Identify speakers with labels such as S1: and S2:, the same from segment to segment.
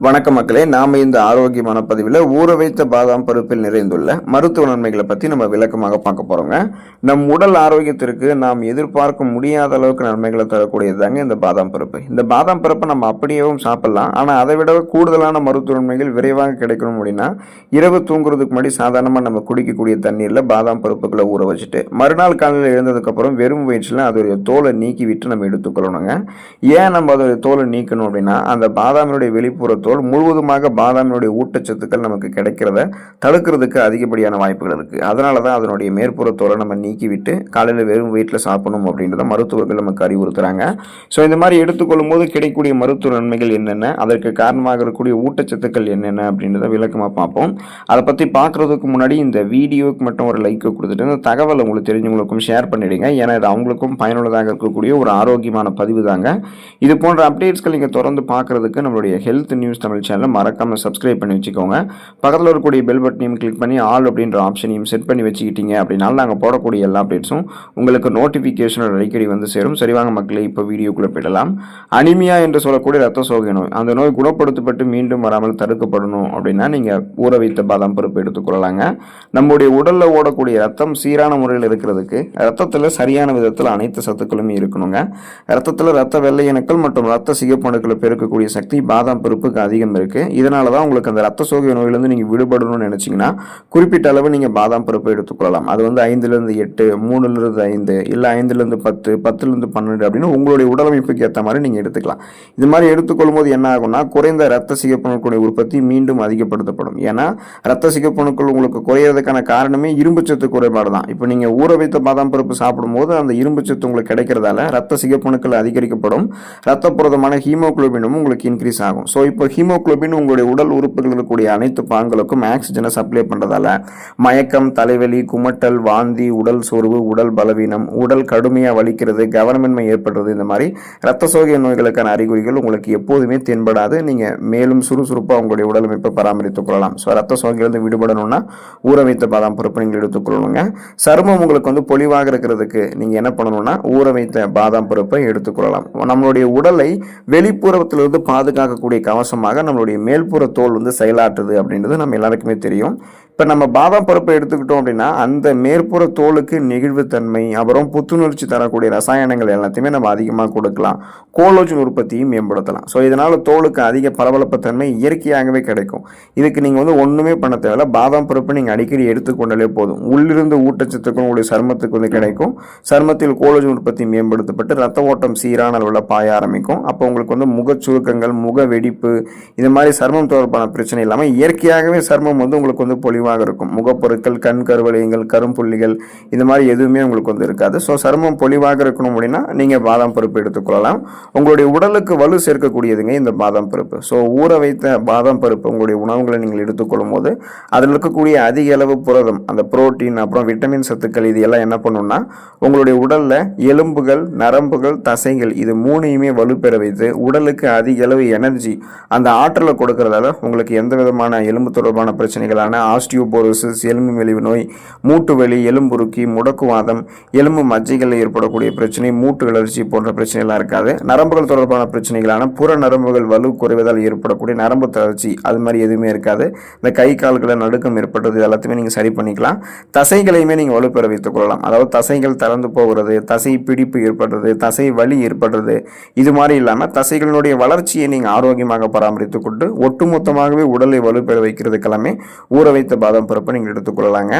S1: வணக்கம் மக்களே, நாம இந்த ஆரோக்கியமான பதிவில் ஊற வைத்த பாதாம் பருப்பில் நிறைந்துள்ள மருத்துவ நன்மைகளை பற்றி நம்ம விளக்கமாக பார்க்க போகிறோங்க. நம் உடல் ஆரோக்கியத்திற்கு நாம் எதிர்பார்க்க முடியாத அளவுக்கு நன்மைகளை தரக்கூடியது தாங்க இந்த பாதாம் பருப்பு. இந்த பாதாம் பருப்பை நம்ம அப்படியேவும் சாப்பிடலாம். ஆனால் அதை விட கூடுதலான மருத்துவ நன்மைகள் விரைவாக கிடைக்கணும் அப்படின்னா இரவு தூங்குறதுக்கு முன்னாடி சாதாரணமாக நம்ம குடிக்கக்கூடிய தண்ணீரில் பாதாம் பருப்புகளை ஊற வச்சுட்டு மறுநாள் காலையில் எழுந்ததுக்கப்புறம் வெறும் வயிற்றில் அதோடைய தோலை நீக்கி விட்டு நம்ம எடுத்துக்கொள்ளணுங்க. ஏன் நம்ம அதோடைய தோலை நீக்கணும் அப்படின்னா அந்த பாதாமினுடைய வெளிப்புற தோல் முழுவதுமாக பாதாமினுடைய ஊட்டச்சத்துக்கள் நமக்கு கிடைக்கிறத தடுக்கிறதுக்கு அதிகப்படியான வாய்ப்புகள் இருக்குது. அதனால தான் அதனுடைய மேற்புற தோலை நம்ம நீக்கிவிட்டு காலையில் வெறும் வயிற்றில் சாப்பிடணும் அப்படின்றத மருத்துவர்கள் நமக்கு அறிவுறுத்துறாங்க. ஸோ இந்த மாதிரி எடுத்துக்கொள்ளும் போது கிடைக்கக்கூடிய மருத்துவ நன்மைகள் என்னென்ன, அதற்கு காரணமாக இருக்கக்கூடிய ஊட்டச்சத்துக்கள் என்னென்ன அப்படின்றத விளக்கமாக பார்ப்போம். அதை பற்றி பார்க்குறதுக்கு முன்னாடி இந்த வீடியோக்கு மட்டும் ஒரு லைக்கை கொடுத்துட்டு இந்த தகவல் உங்களுக்கு தெரிஞ்சவங்களுக்கும் ஷேர் பண்ணிடுங்க. ஏன்னா இது அவங்களுக்கும் பயனுள்ளதாக இருக்கக்கூடிய ஒரு ஆரோக்கியமான பதிவு தாங்க. இது போன்ற அப்டேட்ஸ்கள் நீங்கள் தொடர்ந்து பார்க்குறதுக்கு நம்மளுடைய ஹெல்த் நியூஸ் தமிழ் சேனலை மறக்காமல் சப்ஸ்கிரைப் பண்ணி வச்சுக்கோங்க. பக்கத்தில் இருக்கக்கூடிய பெல் பட்டனையும் கிளிக் பண்ணி ஆல் அப்படின்ற ஆப்ஷனையும் செட் பண்ணி வச்சுக்கிட்டீங்க அப்படின்னால நாங்கள் போடக்கூடிய எல்லா அப்டேட்ஸும் உங்களுக்கு நோட்டிஃபிகேஷன் அடிக்கடி வந்து சேரும். சரிவாங்க மக்களே, இப்போ வீடியோக்குள்ளே போயிடலாம். அனிமியா என்று சொல்லக்கூடிய ரத்த சோகை நோய், அந்த நோய் குணப்படுத்தப்பட்டு மீண்டும் வராமல் தடுக்கப்படணும் அப்படின்னா நீங்கள் ஊற வைத்த பாதாம் பருப்பு எடுத்துக்கொள்ளலாங்க. நம்முடைய உடலில் ஓடக்கூடிய ரத்தம் சீரான முறையில் இருக்கிறதுக்கு ரத்தத்தில் சரியான விதத்தில் அனைத்து சத்துக்களுமே இருக்கணுங்க. ரத்தத்தில் ரத்த வெள்ளை அணுக்கள் மற்றும் ரத்த சிகப்பு அணுக்களை பெருக்கக்கூடிய சக்தி பாதாம் பருப்புக்கு அதிகம் இருக்கு. இதனால தான் உங்களுக்கு அந்த ரத்த சோகை நோயிலிருந்து நீங்கள் விடுபடணும்னு நினைச்சீங்கன்னா குறிப்பிட்ட அளவு நீங்கள் பாதாம் பருப்பை எடுத்துக்கொள்ளலாம். அது வந்து 5லிருந்து 8, 3லிருந்து 5, இல்லை 5லிருந்து 10, 10லிருந்து 12 அப்படின்னு உங்களுடைய உடலமைப்புக்கு ஏற்ற மாதிரி நீங்கள் எடுத்துக்கலாம். இது மாதிரி எடுத்துக்கொள்ளும் போது என்ன ஆகும்னா குறைந்த ரத்த சிகப்பணுக்களுடைய உற்பத்தி மீண்டும் அதிகப்படுத்தப்படும். ஏன்னா ரத்த சிகப்பணுக்கள் உங்களுக்கு குறையிறதுக்கான காரணமே இரும்புச்சத்து குறைபாடு தான். இப்போ நீங்கள் ஊற வைத்த பாதாம் பருப்பு சாப்பிடும்போது அந்த இரும்புச்சத்து உங்களுக்கு கிடைக்கிறதால ரத்த சிகப்பணுக்கள் அதிகரிக்கப்படும். ரத்த புரதமான ஹீமோகுளோபினும் உங்களுக்கு இன்க்ரீஸ் ஆகும். ஸோ இப்போ ஹீமோகுளோபின் உங்களுடைய உடல் உறுப்புகள் இருக்கக்கூடிய அனைத்து பாகங்களுக்கும் ஆக்சிஜனை சப்ளை பண்ணுறதால மயக்கம், தலைவலி, குமட்டல், வாந்தி, உடல் சோர்வு, உடல் பலவீனம், உடல் கடுமையாக வலிக்கிறது, கவனமின்மை ஏற்படுறது, இந்த மாதிரி ரத்த சோகை நோய்களுக்கான அறிகுறிகள் உங்களுக்கு எப்போதுமே தென்படாது. நீங்கள் மேலும் சுறுசுறுப்பாக உங்களுடைய உடலமைப்பை பராமரித்துக் கொள்ளலாம். ஸோ ரத்த சோகையிலிருந்து விடுபடணும்னா ஊற வைத்த பாதாம் பருப்பு நீங்கள் எடுத்துக்கொள்ளணுங்க. சருமம் உங்களுக்கு வந்து பொலிவாக இருக்கிறதுக்கு நீங்கள் என்ன பண்ணணும்னா ஊற வைத்த பாதாம் பருப்பை எடுத்துக்கொள்ளலாம். நம்மளுடைய உடலை வெளிப்புறத்திலிருந்து பாதுகாக்கக்கூடிய கவசமாக நம்மளுடைய மேல்புற தோல் வந்து செயலாற்றுது அப்படின்றது நம்ம எல்லாருக்குமே தெரியும். இப்போ நம்ம பாதாம் பருப்பை எடுத்துக்கிட்டோம் அப்படின்னா அந்த மேற்புற தோலுக்கு நெகிழ்வுத்தன்மை, அப்புறம் புத்துணர்ச்சி தரக்கூடிய ரசாயனங்கள் எல்லாத்தையுமே நம்ம அதிகமாக கொடுக்கலாம். கோலோஜன் உற்பத்தியும் மேம்படுத்தலாம். ஸோ இதனால் தோலுக்கு அதிக பளபளப்பு தன்மை இயற்கையாகவே கிடைக்கும். இதுக்கு நீங்கள் வந்து ஒன்றுமே பண்ண தேவையில்ல. பாதாம் பருப்பை நீங்கள் அடிக்கடி எடுத்துக்கொண்டாலே போதும். உள்ளிருந்து ஊட்டச்சத்துக்கள் உங்களுடைய சருமத்துக்கு வந்து கிடைக்கும். சருமத்தில் கோலோஜன் உற்பத்தி மேம்படுத்தப்பட்டு ரத்த ஓட்டம் சீரான அளவில் பாய ஆரம்பிக்கும். அப்போ உங்களுக்கு வந்து முகச்சுருக்கங்கள், முக வெடிப்பு, இது மாதிரி சருமம் தொடர்பான பிரச்சனை இல்லாமல் இயற்கையாகவே சருமம் வந்து உங்களுக்கு வந்து பொலிவாக இருக்கும். முகப்பொருட்கள், கண் கருவளையங்கள், கரும்புள்ளிகள், இது மாதிரி எதுவுமே உங்களுக்கு வந்து இருக்காது. ஸோ சருமம் பொலிவாக இருக்கணும் அப்படின்னா நீங்கள் பாதாம் பருப்பு எடுத்துக்கொள்ளலாம். உங்களுடைய உடலுக்கு வலு சேர்க்கக்கூடியதுங்க இந்த பாதாம் பருப்பு. ஸோ ஊற வைத்த பாதாம் பருப்பு உங்களுடைய உணவுகளை நீங்கள் எடுத்துக்கொள்ளும் போது அதில் இருக்கக்கூடிய அதிக அளவு புரதம், அந்த புரோட்டீன், அப்புறம் விட்டமின் சத்துக்கள், இது எல்லாம் என்ன பண்ணுன்னா உங்களுடைய உடலில் எலும்புகள், நரம்புகள், தசைகள், இது மூணையுமே வலுப்பெற வைத்து உடலுக்கு அதிக அளவு எனர்ஜி, அந்த ஆற்றலை கொடுக்கறதால உங்களுக்கு எந்த விதமான எலும்பு தொடர்பான பிரச்சனைகளான ஆஸ்டியோபோரோசிஸ், எலும்பு மெலிவு நோய், மூட்டு வலி, எலும்புருக்கி, முடக்குவாதம், எலும்பு மஜ்ஜைகளில் ஏற்படக்கூடிய பிரச்சனை, மூட்டு வளர்ச்சி போன்ற பிரச்சனைகள்லாம் இருக்காது. நரம்புகள் தொடர்பான பிரச்சனைகளான புற நரம்புகள் வலு குறைவதால் ஏற்படக்கூடிய நரம்பு தளர்ச்சி, அது மாதிரி எதுவுமே இருக்காது. இந்த கை கால்களை நடுக்கம் ஏற்படுறது எல்லாத்தையுமே நீங்கள் சரி பண்ணிக்கலாம். தசைகளையுமே நீங்கள் வலுப்பெற வைத்துக் கொள்ளலாம். அதாவது தசைகள் திறந்து போகிறது, தசை பிடிப்பு ஏற்படுறது, தசை வலி ஏற்படுறது, இது மாதிரி இல்லாமல் தசைகளினுடைய வளர்ச்சியை நீங்கள் ஆரோக்கியமாக பராமரித்துக் கொண்டு ஒட்டுமொத்தமாகவே உடலை வலுப்பெற வைக்கிறதுக்கெல்லாமே ஊற வைத்த பாதாம் பருப்பை நீங்கள் எடுத்துக்கொள்ளலாங்க.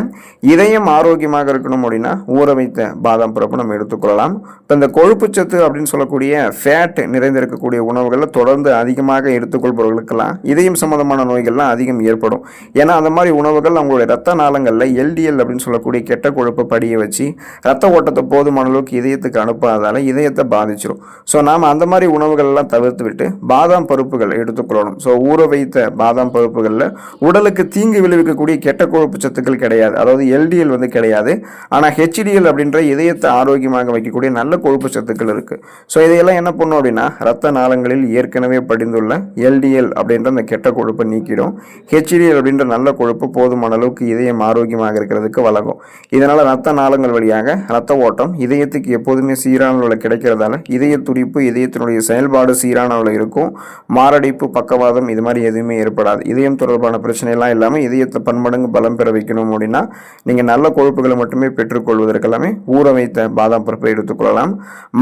S1: இதயம் ஆரோக்கியமாக இருக்கணும் அப்படின்னா ஊற வைத்த பாதாம் பருப்பு நம்ம எடுத்துக்கொள்ளலாம். இப்போ இந்த கொழுப்புச்சத்து அப்படின்னு சொல்லக்கூடிய ஃபேட் நிறைந்திருக்கக்கூடிய உணவுகளில் தொடர்ந்து அதிகமாக எடுத்துக்கொள்பவர்களுக்கெல்லாம் இதயம் சம்பந்தமான நோய்கள்லாம் அதிகம் ஏற்படும். ஏன்னா அந்த மாதிரி உணவுகள் அவங்களுடைய ரத்த நாளங்களில் எல்டிஎல் அப்படின்னு சொல்லக்கூடிய கெட்ட கொழுப்பை படிய வச்சு ரத்த ஓட்டத்தை போதுமான அளவுக்கு இதயத்துக்கு அனுப்பாததால் இதயத்தை பாதிச்சிடும். ஸோ நாம் அந்த மாதிரி உணவுகள்லாம் தவிர்த்து விட்டு பாதாம் பருப்புகள் எடுத்துக்கொள்ளணும். ஸோ ஊற வைத்த பாதாம் பருப்புகளில் உடலுக்கு தீங்கு விளைவிக்கக்கூடிய கெட்ட கொழுப்பு சத்துக்கள் கிடையாது, அதாவது எல்டிஎல் வந்து கிடையாது. ஆனால் ஹெச்டிஎல் அப்படின்ற இதயத்தை ஆரோக்கியமாக வைக்கக்கூடிய நல்ல கொழுப்பு சத்துக்கள் இருக்குது. ஸோ இதையெல்லாம் என்ன பண்ணும் அப்படின்னா ரத்த நாளங்களில் ஏற்கனவே படிந்துள்ள எல்டிஎல் அப்படின்ற அந்த கெட்ட கொழுப்பை நீக்கிடும். ஹெச்டிஎல் அப்படின்ற நல்ல கொழுப்பு போதுமான அளவுக்கு இதயம் ஆரோக்கியமாக இருக்கிறதுக்கு வழங்கும். இதனால் ரத்த நாளங்கள் வழியாக ரத்த ஓட்டம் இதயத்துக்கு எப்போதுமே சீரான அளவில் கிடைக்கிறதால இதய துடிப்பு, இதயத்தினுடைய செயல்பாடு சீரான அளவில் இருக்கும். மாரடைப்பு, பக்கவாதம் இது மாதிரி எதுவுமே ஏற்படாது. இதயம் தொடர்பான பிரச்சனைலாம் இல்லாமல் இதயத்தை பன்மடங்கு பலம் பெற வைக்கணும் அப்படின்னா நீங்கள் நல்ல கொழுப்புகளை மட்டுமே பெற்றுக்கொள்வதற்கெல்லாமே ஊற வைத்த பாதாம் பருப்பை எடுத்துக்கொள்ளலாம்.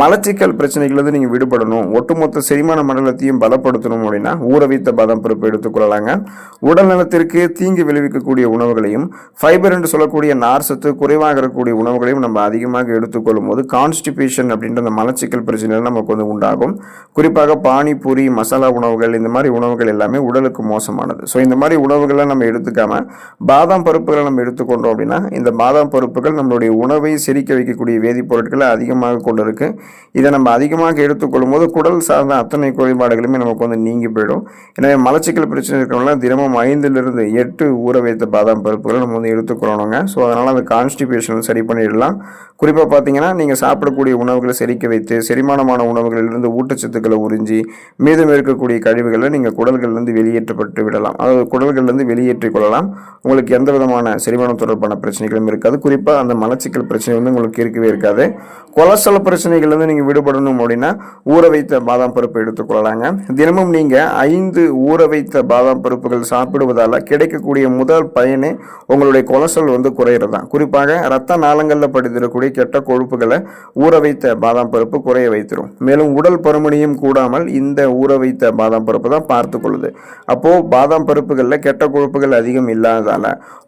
S1: மலச்சிக்கல் பிரச்சனைகளிலிருந்து நீங்கள் விடுபடணும், ஒட்டுமொத்த செரிமான மண்டலத்தையும் பலப்படுத்தணும் அப்படின்னா ஊற வைத்த பாதாம் பருப்பை எடுத்துக்கொள்ளலாங்க. உடல் நலத்திற்கு தீங்கு விளைவிக்கக்கூடிய உணவுகளையும் ஃபைபர் என்று சொல்லக்கூடிய நார் சத்து குறைவாக இருக்கக்கூடிய உணவுகளையும் நம்ம அதிகமாக எடுத்துக்கொள்ளும் போது கான்ஸ்டிபேஷன் அப்படின்ற அந்த மலச்சிக்கல் பிரச்சனைகள் நமக்கு வந்து உண்டாகும். குறிப்பாக பானிபூரி, மசாலா உணவுகள், இந்த மாதிரி உணவுகள் எல்லாமே உடலுக்கு மோசமானது. ஸோ இந்த மாதிரி உணவுகளை நம்ம எடுத்துக்காம பாதாம் பருப்புகளை நம்ம எடுத்துக்கொண்டோம் அப்படின்னா இந்த பாதாம் பருப்புகள் நம்மளுடைய உணவை செரிக்க வைக்கக்கூடிய வேதிப்பொருட்களை அதிகமாக கொண்டு இருக்கு. இதை நம்ம அதிகமாக எடுத்துக்கொள்ளும் போது குடல் சார்ந்த அத்தனை குறைபாடுகளுமே நமக்கு வந்து நீங்கி போயிடும். எனவே மலச்சிக்கல் பிரச்சனை இருக்கிறவங்க தினமும் 5லிருந்து 8 ஊற வைத்த பாதாம் பருப்புகளை நம்ம வந்து எடுத்துக்கொள்ளணுங்க. ஸோ அதனால் அந்த கான்ஸ்டிபேஷன் சரி பண்ணிடலாம். குறிப்பாக பார்த்தீங்கன்னா நீங்கள் சாப்பிடக்கூடிய உணவுகளை செரிக்க வைத்து செரிமானமான உணவுகளிலிருந்து ஊட்டச்சத்துக்களை உறிஞ்சி மீதம் இருக்கக்கூடிய கழிவுகளை நீங்கள் குடல்களிலிருந்து வெளியேற்றப்பட்டு விடலாம், அதாவது குடல்களிலிருந்து வெளியேற்றிக் கொள்ளலாம். உங்களுக்கு எந்த விதமான செரிமானம் தொடர்பான பிரச்சனைகளும் இருக்காது. குறிப்பாக அந்த மலச்சிக்கல் பிரச்சனை வந்து உங்களுக்கு இருக்கவே இருக்காது. கொலஸ்ட்ரால் பிரச்சனைகள்லேருந்து நீங்கள் விடுபடணும் அப்படின்னா ஊற வைத்த பாதாம் பருப்பு எடுத்துக்கொள்ளலாங்க. தினமும் நீங்கள் 5 ஊற வைத்த பாதாம் பருப்புகள் சாப்பிடுவதால் கிடைக்கக்கூடிய முதல் பயனே உங்களுடைய கொலஸ்ட்ரால் வந்து குறையிறது தான். குறிப்பாக ரத்த நாளங்களில் படிந்திருக்கக்கூடிய கெட்ட கொழுப்புகளை ஊற வைத்த பாதாம் பருப்பு குறைய வைத்திரும். மேலும் உடல் பருமனையும் கூடாமல் இந்த ஊற வைத்த பாதாம் பருப்பு தான் பார்த்து கொள்ளுது. அப்போது பாதாம் பருப்புகளில் கெட்ட கொழுப்புகள் அதிகம் இல்லாததால்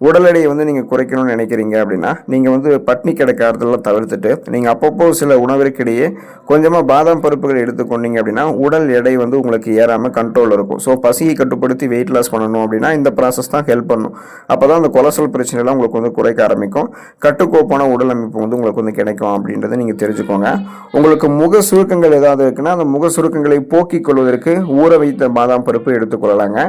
S1: உடல் எடையை வந்து நீங்கள் குறைக்கணும்னு நினைக்கிறீங்க அப்படின்னா நீங்கள் வந்து பட்னி கிடைக்காததெல்லாம் தவிர்த்துட்டு நீங்கள் அப்பப்போ சில உணவிற்கிடையே கொஞ்சமாக பாதாம் பருப்புகள் எடுத்துக்கொண்டீங்க அப்படின்னா உடல் எடை வந்து உங்களுக்கு ஏறாமல் கண்ட்ரோல் இருக்கும். ஸோ பசியை கட்டுப்படுத்தி வெயிட் லாஸ் பண்ணணும் அப்படின்னா இந்த ப்ராசஸ் தான் ஹெல்ப் பண்ணும். அப்போ தான் அந்த கொலஸ்ட்ரால் பிரச்சனைலாம் உங்களுக்கு வந்து குறைக்க ஆரம்பிக்கும். கட்டுக்கோப்பான உடல் அமைப்பு வந்து உங்களுக்கு வந்து கிடைக்கும் அப்படின்றத நீங்கள் தெரிஞ்சுக்கோங்க. உங்களுக்கு முக சுருக்கங்கள் ஏதாவது இருக்குன்னா அந்த முக சுருக்கங்களை போக்கிக் கொள்வதற்கு ஊற வைத்த பாதாம் பருப்பு எடுத்துக்கொள்ளலாங்க.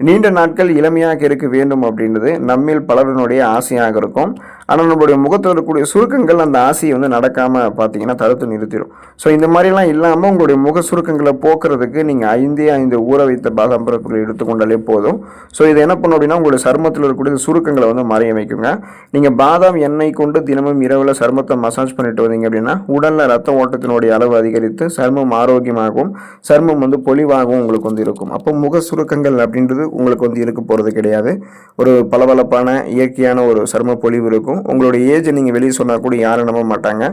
S1: நீண்ட நாட்கள் இளமையாக இருக்க வேண்டும் அப்படின்றது நம்மில் பலருடைய ஆசையாக இருக்கும். ஆனால் நம்மளுடைய முகத்தில் இருக்கக்கூடிய சுருக்கங்கள் அந்த ஆசையை வந்து நடக்காமல் பார்த்தீங்கன்னா தடுத்து நிறுத்திடும். ஸோ இந்த மாதிரிலாம் இல்லாமல் உங்களுடைய முக சுருக்கங்களை போக்குறதுக்கு நீங்கள் 5 ஊற வைத்த பாதாம் பருப்புகளை எடுத்துக்கொண்டாலே போதும். ஸோ இது என்ன பண்ணும் அப்படின்னா உங்களுடைய சருமத்தில் இருக்கக்கூடிய சுருக்கங்களை வந்து மறைய வைக்குங்க. நீங்கள் பாதாம் எண்ணெய் கொண்டு தினமும் இரவில் சருமத்தை மசாஜ் பண்ணிட்டு வந்தீங்க அப்படின்னா உடலில் ரத்த ஓட்டத்தினுடைய அளவு அதிகரித்து சருமம் ஆரோக்கியமாகவும் சருமம் வந்து பொலிவாகவும் உங்களுக்கு வந்து இருக்கும். அப்போ முக சுருக்கங்கள் அப்படின்றது உங்களுக்கு வந்து இருக்க போகிறது கிடையாது. ஒரு பளபளப்பான இயற்கையான ஒரு சரும பொலிவு இருக்கும். உங்களுடைய ஏஜ் நீங்கள் வெளியே சொன்னால் கூட யாரும் நம்ப மாட்டாங்க.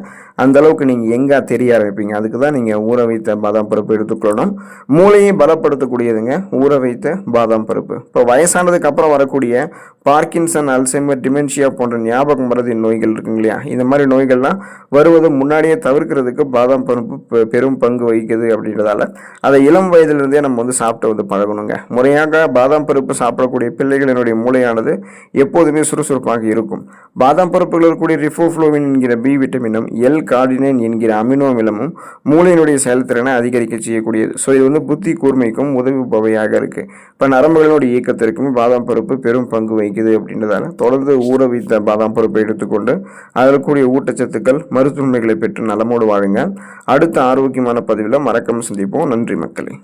S1: அந்த அளவுக்கு நீங்கள் எங்கே தெரிய ஆரம்பிப்பீங்க. அதுக்கு தான் நீங்கள் ஊற வைத்த பாதாம் பருப்பு எடுத்துக்கொள்ளணும். மூளையை பலப்படுத்தக்கூடியதுங்க ஊற வைத்த பாதாம் பருப்பு. இப்போ வயசானதுக்கு அப்புறம் வரக்கூடிய பார்க்கின்சன், அல்சைமர், டிமென்ஷியா போன்ற ஞாபகம் மறதி நோய்கள் இருக்குங்க இல்லையா, இந்த மாதிரி நோய்கள்லாம் வருவது முன்னாடியே தவிர்க்கிறதுக்கு பாதாம் பருப்பு பெரும் பங்கு வகிக்குது. அப்படின்றதால அதை இளம் வயதிலிருந்தே நம்ம வந்து சாப்பிட்டு வந்து பழகணுங்க. முறையாக பாதாம் பருப்பு சாப்பிடக்கூடிய பிள்ளைகளினுடைய மூளையானது எப்போதுமே சுறுசுறுப்பாக இருக்கும். பாதாம் பருப்புகள் இருக்கக்கூடிய ரிஃபோஃப்ளோவின் என்கிற பி விட்டமினும் L-கார்டினைன் என்கிற அமினோ அமிலமும் மூளையினுடைய செயல்திறனை அதிகரிக்க செய்யக்கூடியது. ஸோ இது வந்து புத்தி கூர்மைக்கும் உதவிப்பவையாக இருக்குது. இப்போ நரம்புகளுடைய இயக்கத்திற்கும் பாதாம் பருப்பு பெரும் பங்கு வகிக்குது. அப்படின்றதால தொடர்ந்து ஊற வைத்த பாதாம் பருப்பை எடுத்துக்கொண்டு அதில் கூடிய ஊட்டச்சத்துக்கள் மருத்துவமைகளை பெற்று நலமோடு வாழுங்க. அடுத்த ஆரோக்கியமான பதிவில் மறக்காம சந்திப்போம். நன்றி மக்களே.